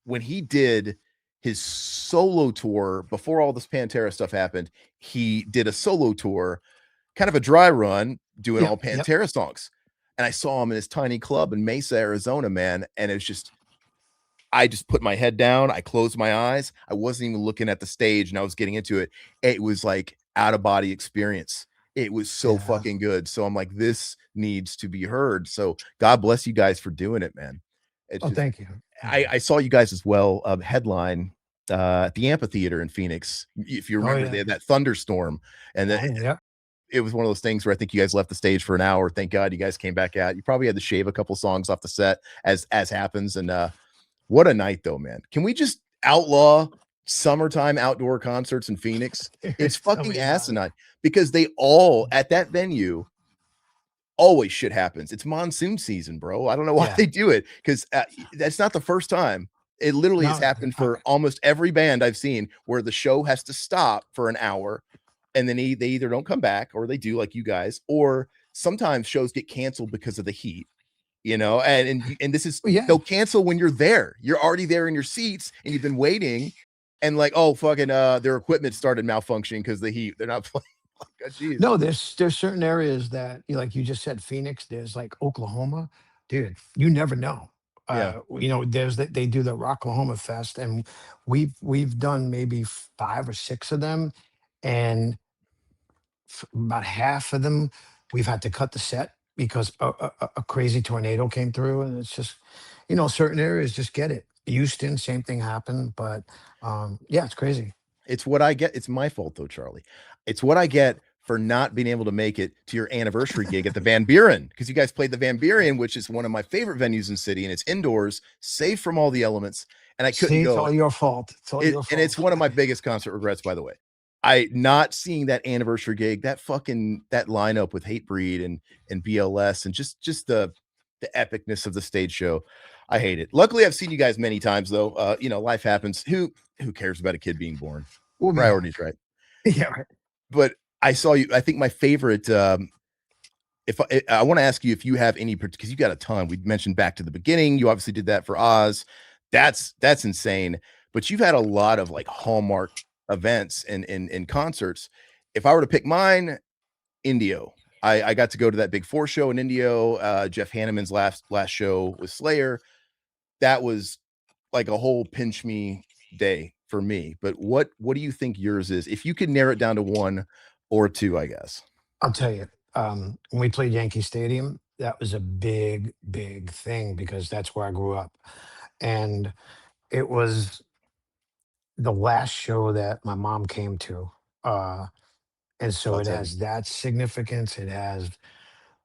when he did his solo tour before all this Pantera stuff happened, he did a solo tour, kind of a dry run, doing all Yep. Yep. Pantera songs. And I saw him in his tiny club in Mesa, Arizona, man. And it was just, I just put my head down. I closed my eyes. I wasn't even looking at the stage and I was getting into it. It was like out of body experience. It was so Yeah. fucking good. So I'm like, this needs to be heard. So God bless you guys for doing it, man. It's Oh, just, thank you. I saw you guys as well, headline at the amphitheater in Phoenix. If you Oh, remember, they yeah. had that thunderstorm, and Yeah. it was one of those things where I think you guys left the stage for an hour. Thank God you guys came back out. You probably had to shave a couple songs off the set, as happens. And what a night, though, man. Can we just outlaw summertime outdoor concerts in Phoenix? It's Tell fucking me about it. asinine because they all at that venue always shit happens. It's monsoon season, bro. I don't know why Yeah. they do it because that's not the first time. It literally has No. happened for almost every band I've seen where the show has to stop for an hour and then they either don't come back or they do like you guys, or sometimes shows get canceled because of the heat, you know, and this is, Yeah. they'll cancel when you're there. You're already there in your seats and you've been waiting and like, oh, fucking, their equipment started malfunctioning because the heat. They're not playing. Oh, geez. No, there's certain areas that like you just said, Phoenix. There's like Oklahoma, dude. You never know. Yeah. There's they do the Rocklahoma Fest, and we've done maybe 5 or 6 of them, and about half of them we've had to cut the set because a crazy tornado came through, and it's just, certain areas just get it. Houston, same thing happened, but yeah, it's crazy. It's what I get. It's my fault though, Charlie. It's what I get for not being able to make it to your anniversary gig at the Van Buren because you guys played the Van Buren, which is one of my favorite venues in the city, and it's indoors, safe from all the elements, and I couldn't See, it's go. all your fault. It's all your And it's fault. one of my biggest concert regrets, by the way. I not seeing that anniversary gig, that lineup with Hatebreed and BLS, and just the epicness of the stage show. I hate it. Luckily, I've seen you guys many times though. You know, life happens. Who cares about a kid being born? We'll be fine. Priorities, right? Yeah, right. But I saw you. I think my favorite. If I want to ask you if you have any, because you got a ton. We mentioned Back to the Beginning. You obviously did that for Oz. That's insane. But you've had a lot of like hallmark events and concerts. If I were to pick mine, Indio. I got to go to that Big Four show in Indio. Jeff Hanneman's last show with Slayer. That was like a whole pinch me day for me. But what do you think yours is? If you could narrow it down to one or two, I guess. I'll tell you. When we played Yankee Stadium, that was a big, big thing because that's where I grew up, and it was the last show that my mom came to. Uh, and so it That's heavy. has that significance. It has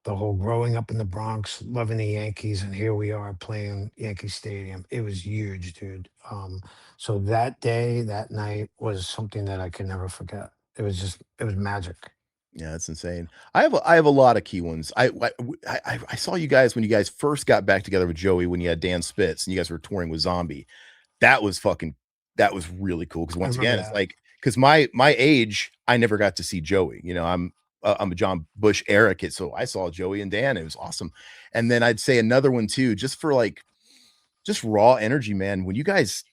the whole growing up in the Bronx, loving the Yankees, and here we are playing Yankee Stadium. It was huge, dude. So that day, that night was something that I could never forget. It was magic. Yeah, that's insane. I have a lot of key ones. I saw you guys when you guys first got back together with Joey when you had Dan Spitz and you guys were touring with Zombie. That was fucking that was really cool because I once remember again it's that. like because my age I never got to see Joey. You know I'm a John Bush era kid, so I saw Joey and Dan. It was awesome. And then I'd say another one too, just for like just raw energy, man. When you guys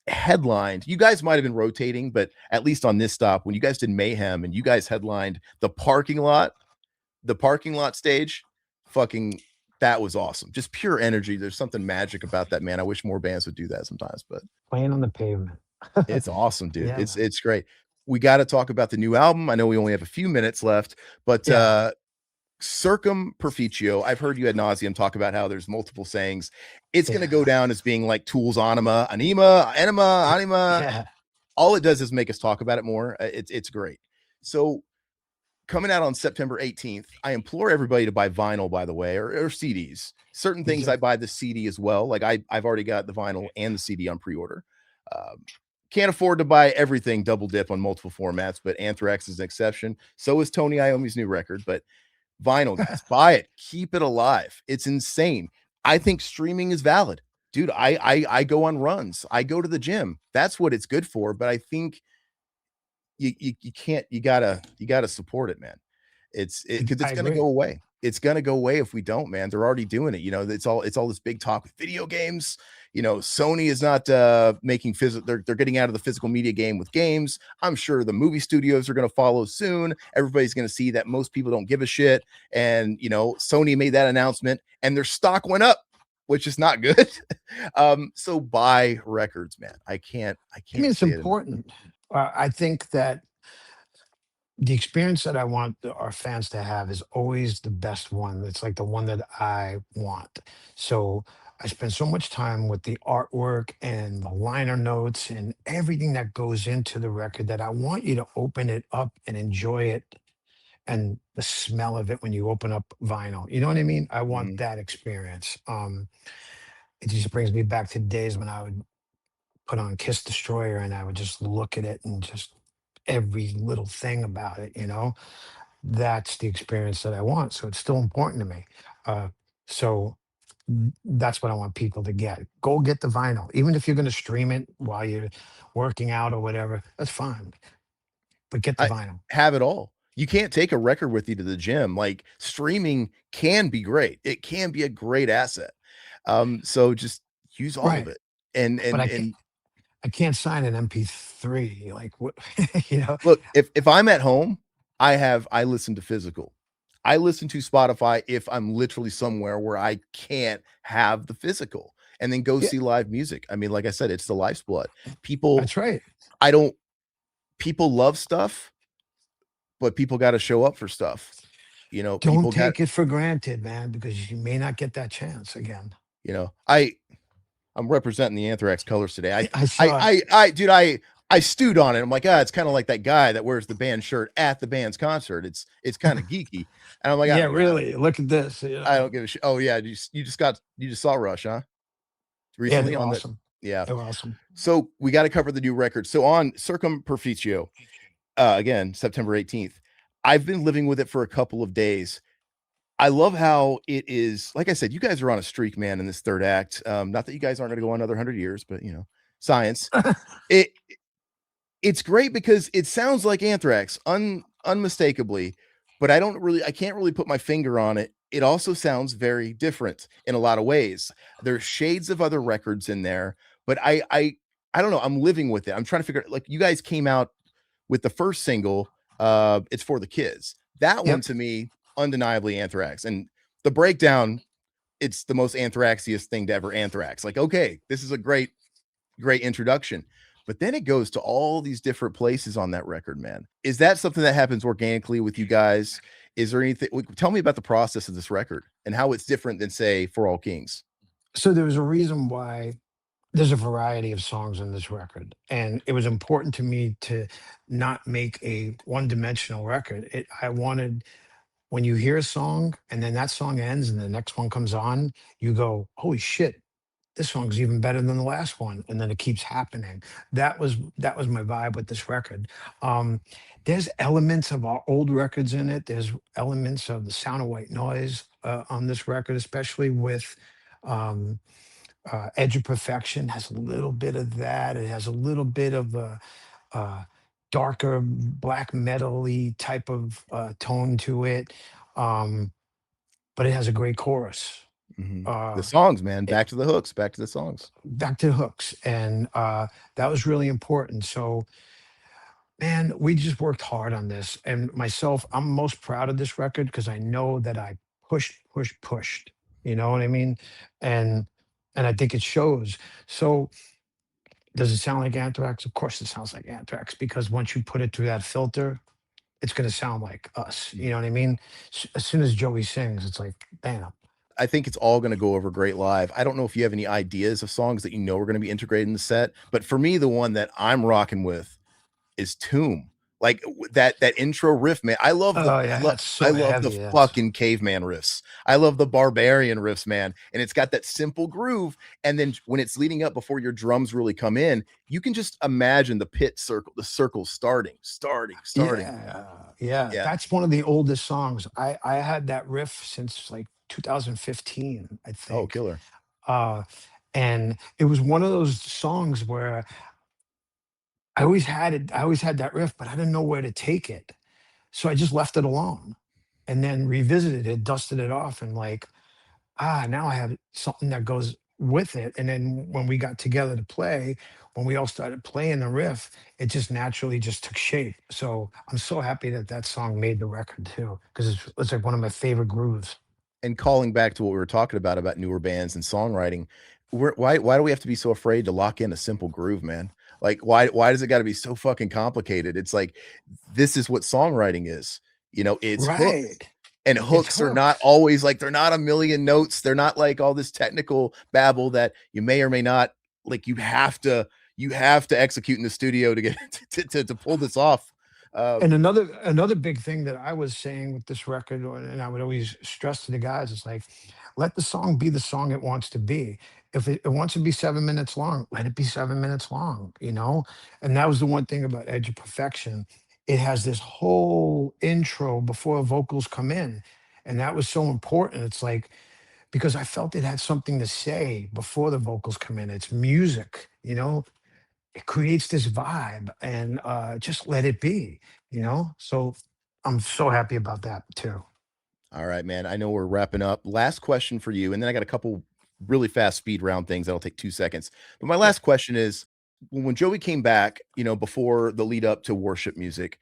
headlined, you guys might have been rotating, but at least on this stop, when you guys did Mayhem and you guys headlined the parking lot stage, fucking that was awesome. Just pure energy. There's something magic about that, man. I wish more bands would do that sometimes, but Playing on the pavement. it's awesome, dude. Yeah, man. It's great. We got to talk about the new album. I know we only have a few minutes left, but Yeah, Circum Perficio. I've heard you ad nauseum talk about how there's multiple sayings. It's going to go yeah, down as being like Tools anima, anima. yeah. All it does is make us talk about it more. It's great. So coming out on September 18th, I implore everybody to buy vinyl, by the way, or CDs. Certain Yes, things I sir. buy the CD as well. Like I've already got the vinyl and the CD on pre-order. Um, can't afford to buy everything double dip on multiple formats, but Anthrax is an exception. So is Tony Iommi's new record, but vinyl, guys, buy it, keep it alive. It's insane. I think streaming is valid, dude. I go on runs, I go to the gym. That's what it's good for. But I think you can't, you gotta support it, man. It's because I it's gonna agree. go away. It's gonna go away if we don't, man. They're already doing it. You know, it's all this big talk with video games. You know, Sony is not making physical, they're getting out of the physical media game with games. I'm sure the movie studios are gonna follow soon. Everybody's gonna see that most people don't give a shit. And you know, Sony made that announcement and their stock went up, which is not good. So buy records, man. I can't I mean, it's say it enough. important. I think that the experience that I want our fans to have is always the best one. It's like the one that I want. So I spend so much time with the artwork and the liner notes and everything that goes into the record that I want you to open it up and enjoy it and the smell of it when you open up vinyl. You know what I mean? I want Mhm. that experience. It just brings me back to days when I would put on Kiss Destroyer and I would just look at it and just every little thing about it, you know? That's the experience that I want. So it's still important to me. Uh, so that's what I want people to get. Go get the vinyl. Even if you're going to stream it while you're working out or whatever, that's fine. But get the I vinyl. have it all. You can't take a record with you to the gym. Like streaming can be great. It can be a great asset. So just use all of Right. it. And But and I can't. and I can't sign an MP3. Like what? You know. look, if I'm at home, I listen to physical. I listen to Spotify if I'm literally somewhere where I can't have the physical and then go Yeah, see live music. I mean, like I said, it's the life's blood. People, that's right. I don't, people love stuff, but people got to show up for stuff. You know, Don't people got, take it for granted, man, because you may not get that chance again. you know, I'm representing the Anthrax colors today. I saw it. Dude, I stewed on it. I'm like, it's kind of like that guy that wears the band shirt at the band's concert. It's kind of geeky, and I'm like, Yeah, really. Look at this. You I know. don't give a shit. Oh yeah, you just saw Rush, huh? Yeah, Recently they're on the awesome. yeah. They're awesome. So we got to cover the new record. So on Circum Perficio, again September 18th. I've been living with it for a couple of days. I love how it is. Like I said, you guys are on a streak, man, in this third act. Not that you guys aren't going to go another 100 years, but you know, science. It it's great because it sounds like Anthrax, unmistakably, but I can't really put my finger on it. It also sounds very different in a lot of ways. There's shades of other records in there, but I don't know. I'm living with it. I'm trying to figure like you guys came out with the first single, It's for the Kids. That one Yep. to me, undeniably Anthrax. And the breakdown, it's the most Anthraxiest thing to ever Anthrax. Like, okay, this is a great introduction. But then it goes to all these different places on that record, man. Is that something that happens organically with you guys? Is there anything? Tell me about the process of this record and how it's different than, say, For All Kings. So there was a reason why there's a variety of songs on this record, and it was important to me to not make a one-dimensional record. I wanted when you hear a song and then that song ends and the next one comes on, you go, "Holy shit, this song's even better than the last one," and then it keeps happening. That was my vibe with this record. um there's elements of our old records in it. There's elements of the Sound of White Noise on this record, especially with um Edge of Perfection has a little bit of that. It has a little bit of a darker black metal-y type of tone to it. um but it has a great chorus. The uh songs, man. Back to the hooks. Back to the songs. Back to hooks, and that was really important. So man, we just worked hard on this, and myself, I'm most proud of this record because I know that I pushed, you know what I mean? And I think it shows. So does it sound like Anthrax? Of course it sounds like Anthrax, because once you put it through that filter, it's going to sound like us, you know what I mean? As soon as Joey sings, it's like bam. I think it's all going to go over great live. I don't know if you have any ideas of songs that you know are going to be integrated in the set, but for me, the one that I'm rocking with is Tomb. Like that intro riff, man. Oh yeah, it's I so love the heavy. Yes. fucking caveman riffs. I love the barbarian riffs, man. And it's got that simple groove. And then when it's leading up before your drums really come in, you can just imagine the pit circle, the circle starting. Yeah, yeah. Yeah. That's one of the oldest songs. I had that riff since like 2015, I Oh, think. killer. Uh, and it was one of those songs where I always had it. I always had that riff, but I didn't know where to take it. So I just left it alone, and then revisited it, dusted it off, and like, now I have something that goes with it. And then when we got together to play, when we all started playing the riff, it just naturally just took shape. So I'm so happy that that song made the record too, because it's like one of my favorite grooves. And calling back to what we were talking about newer bands and songwriting, why do we have to be so afraid to lock in a simple groove, man? Like why does it got to be so fucking complicated? It's like this is what songwriting is. You know, it's hooks. Right. And It's hooks are not hooks. always like they're not a million notes. They're not like all this technical babble that you may or may not like you have to execute in the studio to get to pull this off. And another big thing that I was saying with this record, and I would always stress to the guys, is like, let the song be the song it wants to be. If it wants to be 7 minutes long, let it be 7 minutes long, you know? And that was the one thing about Edge of Perfection. It has this whole intro before vocals come in. And that was so important. It's like, because I felt it had something to say before the vocals come in. It's music, you know? It creates this vibe, and just let it be, you know? So I'm so happy about that too. All right, man. I know we're wrapping up. Last question for you, and then I got a couple really fast speed round things that'll take 2 seconds. But my Yeah. last question is, when Joey came back, you know, before the lead up to worship music,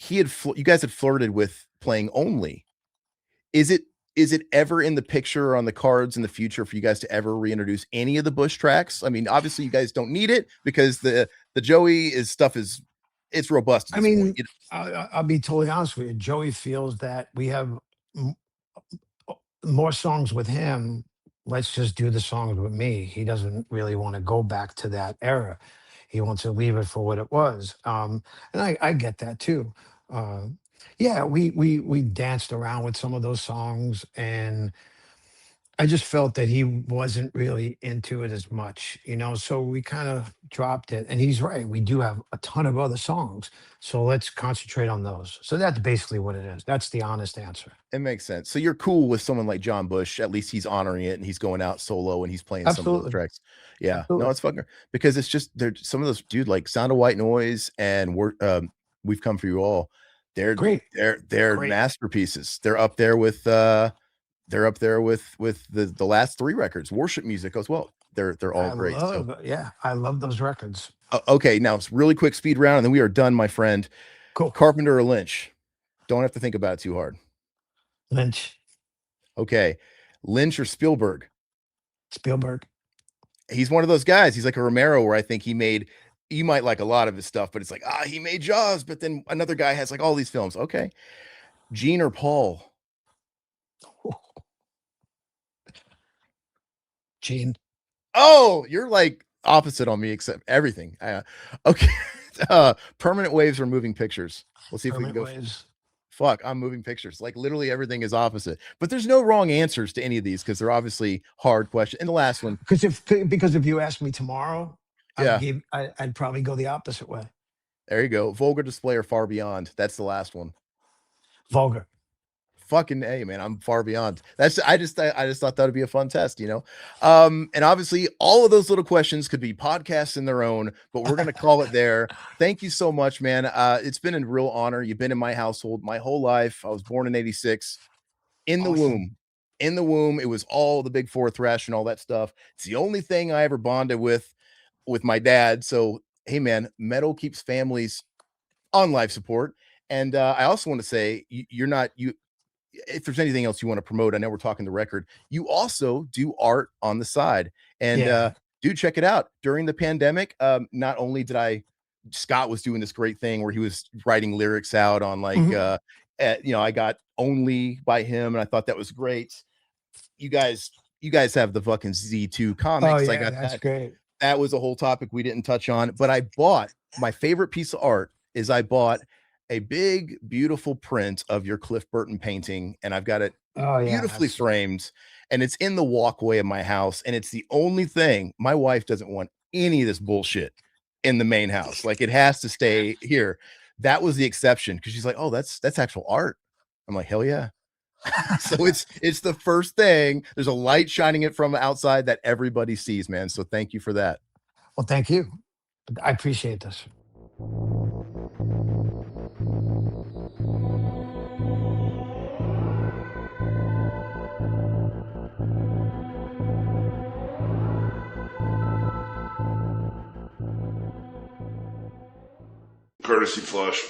you guys had flirted with playing only. Is it ever in the picture or on the cards in the future for you guys to ever reintroduce any of the Bush tracks? I mean, obviously you guys don't need it because the Joey is stuff is it's robust at I this point. mean, I'll be totally honest with you. Joey feels that we have m- more songs with him. Let's just do the songs with me. He doesn't really want to go back to that era. He wants to leave it for what it was. And I get that too. Uh, yeah, we danced around with some of those songs, and I just felt that he wasn't really into it as much, you know, so we kind of dropped it. And he's right. We do have a ton of other songs. So let's concentrate on those. So that's basically what it is. That's the honest answer. It makes sense. So you're cool with someone like John Bush. At least he's honoring it and he's going out solo and he's playing some of those Absolutely. tracks. Yeah. No, Absolutely. it's fucking because it's just they're some of those dude like Sound of White Noise and We've Come for You All. They're Great. they're Great. masterpieces. They're up there with the last three records, worship music as well. They're all great. So Yeah, I love those records. okay, now it's really quick speed round and then we are done, my friend. Cool. Carpenter or Lynch? Don't have to think about it too hard. Lynch, Okay. Lynch or Spielberg? Spielberg. He's one of those guys. He's like a Romero where I think you might like a lot of his stuff, but it's like, he made Jaws, but then another guy has like all these films. Okay. Gene or Paul? Gene, Oh, you're like opposite on me except everything. Okay. Permanent waves or moving pictures? We'll see if we can Permanent go. Waves. Fuck, I'm moving pictures. Like literally everything is opposite. But there's no wrong answers to any of these because they're obviously hard questions. And the last one, Because if you asked me tomorrow, yeah, I'd probably go the opposite way. there you go. Vulgar display or far beyond. That's the last one. Vulgar. Fucking A, man. I'm far beyond. I just thought that would be a fun test, you know. And obviously all of those little questions could be podcasts in their own, but we're gonna call it there. Thank you so much, man. It's been a real honor. You've been in my household my whole life. I was born in 86 in the Awesome. womb. In the womb, it was all the big four thrash and all that stuff. It's the only thing I ever bonded with my dad. So hey man, metal keeps families on life support. And I also want to say you're not you if there's anything else you want to promote, I know we're talking the record. You also do art on the side, and Yeah. do check it out. During the pandemic, not only did Scott was doing this great thing where he was writing lyrics out on like, Mhm. I got Only by him, and I thought that was great. You guys, you guys have the fucking Z2 Oh comics. I yeah, got that's that. great. That was a whole topic we didn't touch on, but I bought my favorite piece of art is I bought a big, beautiful print of your Cliff Burton painting, and I've got it Oh yeah, beautifully framed, and it's in the walkway of my house, and it's the only thing. My wife doesn't want any of this bullshit in the main house. Like, it has to stay here. That was the exception, because she's like, oh, that's actual art. I'm like, hell yeah. So it's the first thing. There's a light shining it from outside that everybody sees, man. So thank you for that. well, thank you. I appreciate this. Courtesy flush.